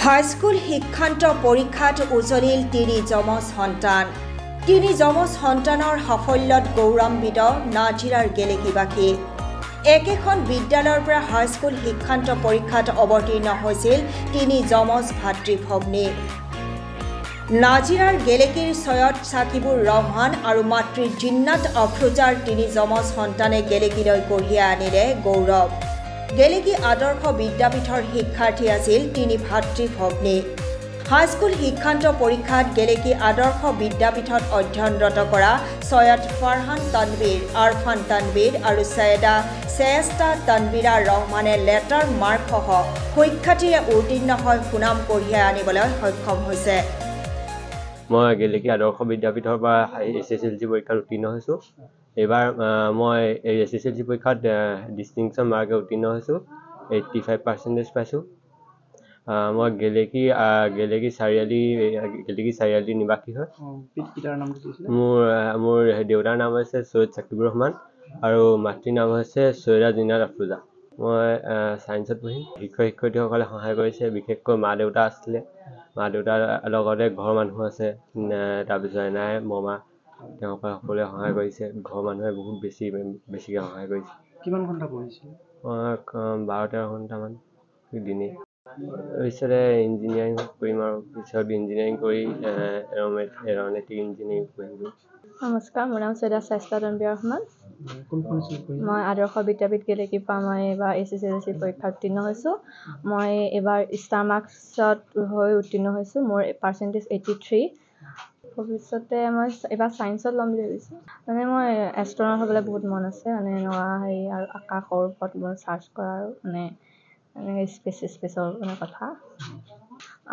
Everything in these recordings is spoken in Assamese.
হাইস্কুল শিক্ষান্ত পৰীক্ষাত উজলিল তিনি যমজ সন্তান। তিনি যমজ সন্তানৰ সাফল্যত গৌৰৱান্বিত নাজিৰাৰ গেলেকীবাসী। একেখন বিদ্যালয়ৰ পৰা হাইস্কুল শিক্ষান্ত পৰীক্ষাত অৱতীৰ্ণ হৈছিল তিনি যমজ ভাতৃ ভগ্নী। নাজিৰাৰ গেলেকীৰ সৈয়দ সাকিবুৰ ৰহমান আৰু মাতৃ জিন্নাত আফৰোজাৰ তিনি যমজ সন্তানে গেলেকীলৈ কঢ়িয়াই আনিলে গৌৰৱ। গেলেকী আদৰ্শ বিদ্যাপীঠৰ শিক্ষাৰ্থী আছিল তিনি ভাতৃ ভগ্নী। হাইস্কুল শিক্ষান্ত পৰীক্ষাত গেলেকী আদৰ্শ বিদ্যাপীঠত অধ্যয়নৰত কৰা সৈয়দ ফাৰহান তানবীৰ, আৰফান তানবীৰ আৰু সৈয়দা শ্ৰেষ্টা তানবীৰা ৰহমানে লেটাৰ মাৰ্কসহ সুখ্যাতিৰে উত্তীৰ্ণ হৈ সুনাম কঢ়িয়াই আনিবলৈ সক্ষম হৈছে। মই গেলেকী আদৰ্শ বিদ্যাপীঠৰ পৰা SSLC পৰীক্ষাত উত্তীৰ্ণ হৈছোঁ। এইবাৰ মই এই SSLC পৰীক্ষাত ডিষ্টিংশ্যন মাৰ্কে উত্তীৰ্ণ হৈছোঁ, 85% পাইছোঁ। মই গেলেকী চাৰিআলি নিবাসী হয়। মোৰ দেউতাৰ নাম হৈছে সৈয়দ সাকিবুৰ ৰহমান আৰু মাতৃৰ নাম হৈছে সৈয়দা জিন্নাত আফৰোজা। মই ছায়েন্সত পঢ়িম। শিক্ষয়িত্ৰীসকলে সহায় কৰিছে, বিশেষকৈ মা দেউতা আছিলে। মা দেউতাৰ লগতে ঘৰৰ মানুহ আছে, তাৰপিছত এনাই মমা, তেওঁলোকে সকলোৱে সহায় কৰিছে। ঘৰৰ মানুহে বহুত বেছিকৈ সহায় কৰিছে। কিমান ঘণ্টা পঢ়িছিল? মই 12-13 ঘণ্টামান দিনে। পিছতে ইঞ্জিনিয়াৰিং কৰিম আৰু পিছত ইঞ্জিনিয়াৰিং কৰি এৰ'নটিক ইঞ্জিনিয়াৰিং কৰিম। নমস্কাৰ, মোৰ নাম সৈয়দা শ্ৰেষ্টা তানবীৰা ৰহমান। মই আদৰ্শ বিদ্যাপীঠ গেলেকীৰ পৰা মই এইবাৰ SSLC পৰীক্ষাত উত্তীৰ্ণ হৈছোঁ। মই এইবাৰ ষ্টাৰ মাৰ্কছত হৈ উত্তীৰ্ণ হৈছোঁ। মোৰ পাৰ্চেণ্টেজ 83। ভৱিষ্যতে মই এইবাৰ ছায়েন্সত ল'ম বুলি ভাবিছোঁ। মই এষ্ট্ৰনট হ'বলৈ বহুত মন আছে, আৰু আকাশৰ ওপৰত মই চাৰ্চ কৰা আৰু স্পেচৰ কথা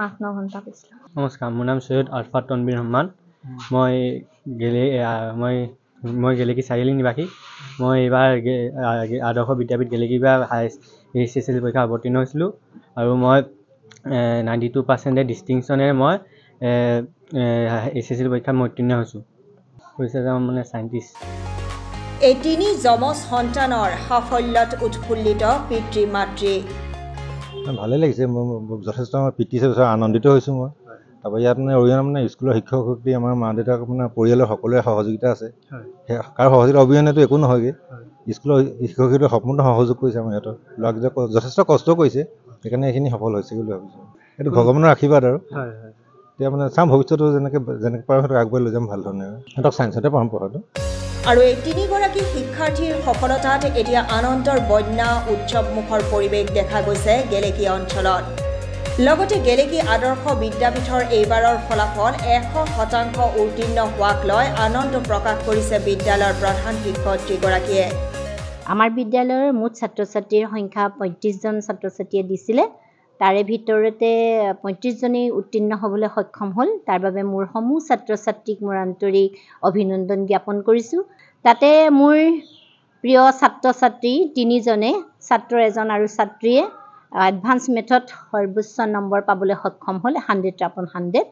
8-9 ঘণ্টা কৈছিলোঁ। নমস্কাৰ, মোৰ নাম সৈয়দ আৰফাত তানবীৰ ৰহমান। মই গেলেকী চাৰিআলি নিবাসী। মই এইবাৰ আদৰ্শ বিদ্যাপীঠ গেলেকীৰ পৰা SSLC পৰীক্ষা অৱতীৰ্ণ হৈছিলোঁ আৰু মই 92% ডিষ্টিংশ্যনেৰে মই SSLC পৰীক্ষাত মই উত্তীৰ্ণ হৈছোঁ। ভৱিষ্যতে মানে চাইণ্টিষ্ট। এই তিনি যমজ সন্তানৰ সাফল্যত উৎফুল্লিত পিতৃ মাতৃ। ভালেই লাগিছে, মই যথেষ্ট প্ৰীতি আনন্দিত হৈছোঁ। মই তাৰপৰা ইয়াত অৰিহণা স্কুলৰ শিক্ষক শিক্ষয়িত্ৰী, আমাৰ মা দেউতাক পৰিয়ালৰ সকলোৰে সহযোগিতা আছে। কাৰ সহযোগিতা অবিহনেতো একো নহয়গৈ। স্কুলৰ শিক্ষক শিক্ষয়িত্ৰীয়ে সম্পূৰ্ণ সহযোগ কৰিছে। আমাৰ সিহঁতৰ ল'ৰাকেইটাক যথেষ্ট কষ্ট কৰিছে, সেইকাৰণে এইখিনি সফল হৈছে বুলি ভাবিছোঁ। এইটো ভগৱানৰ আশীৰ্বাদ আৰু এতিয়া চাম ভৱিষ্যতো যেনেকৈ পাৰোঁ সিহঁতক আগবঢ়াই লৈ যাম ভাল ধৰণে। সিহঁতক ছায়েন্সতে পাম পঢ়াটো। আৰু এই তিনিগৰাকী শিক্ষাৰ্থীৰ সফলতাত এতিয়া আনন্দৰ বন্যা উৎসৱমুখৰ পৰিৱেশ দেখা গৈছে গেলেকী অঞ্চলত। লগতে গেলেকী আদৰ্শ বিদ্যাপীঠৰ এইবাৰৰ ফলাফল 100% উত্তীৰ্ণ হোৱাক লৈ আনন্দ প্ৰকাশ কৰিছে বিদ্যালয়ৰ প্ৰধান শিক্ষয়িত্ৰীগৰাকীয়ে। আমাৰ বিদ্যালয়ৰ মুঠ ছাত্ৰ ছাত্ৰীৰ সংখ্যা 35জন ছাত্ৰ ছাত্ৰীয়ে দিছিলে। তাৰে ভিতৰতে 35জনেই উত্তীৰ্ণ হ'বলৈ সক্ষম হ'ল। তাৰ বাবে মোৰ সমূহ ছাত্ৰ ছাত্ৰীক মোৰ আন্তৰিক অভিনন্দন জ্ঞাপন কৰিছোঁ। তাতে মোৰ প্ৰিয় ছাত্ৰ ছাত্ৰী 3জনে, ছাত্ৰ এজন আৰু ছাত্ৰীয়ে এডভান্স মেথড সৰ্বোচ্চ নম্বৰ পাবলৈ সক্ষম হ'ল, 100/100।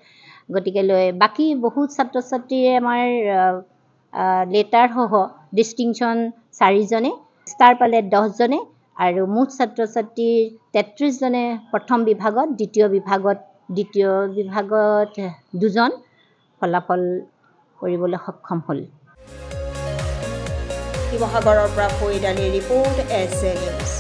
গতিকে বাকী বহুত ছাত্ৰ ছাত্ৰীয়ে আমাৰ লেটাৰসহ ডিষ্টিংশ্যন 4জনে, ষ্টাৰ পালে 10জনে আৰু মুঠ ছাত্ৰ ছাত্ৰীৰ 33জনে প্ৰথম বিভাগত, দ্বিতীয় বিভাগত 2জন ফলাফল কৰিবলৈ সক্ষম হ'ল। শিৱসাগৰৰ পৰা ফৰিদ আলীৰ ৰিপৰ্ট, SA নিউজ।